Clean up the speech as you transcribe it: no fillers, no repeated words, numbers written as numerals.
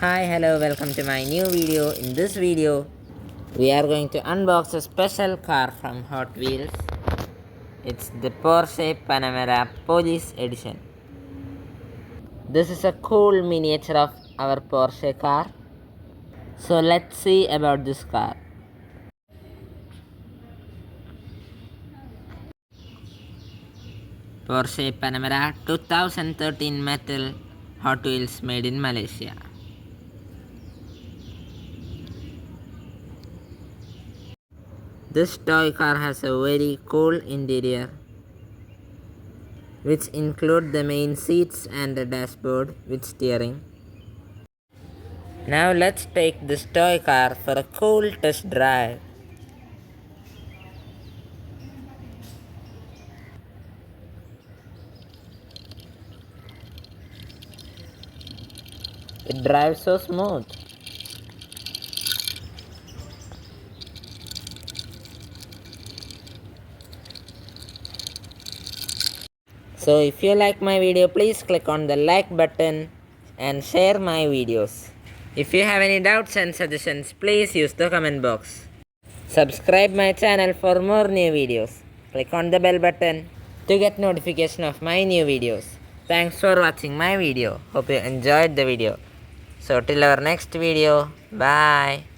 Hi, hello, welcome to my new video. In this video, we are going to unbox a special car from Hot Wheels. It's the Porsche Panamera Police Edition. This is a cool miniature of our Porsche car. So let's see about this car. Porsche Panamera 2013 metal Hot Wheels made in Malaysia. This toy car has a very cool interior, which include the main seats and a dashboard with steering. Now let's take this toy car for a cool test drive. It drives so smooth. So if you like my video, please click on the like button and share my videos. If you have any doubts and suggestions, please use the comment box. Subscribe my channel for more new videos. Click on the bell button to get notification of my new videos. Thanks for watching my video. Hope you enjoyed the video. So till our next video, bye.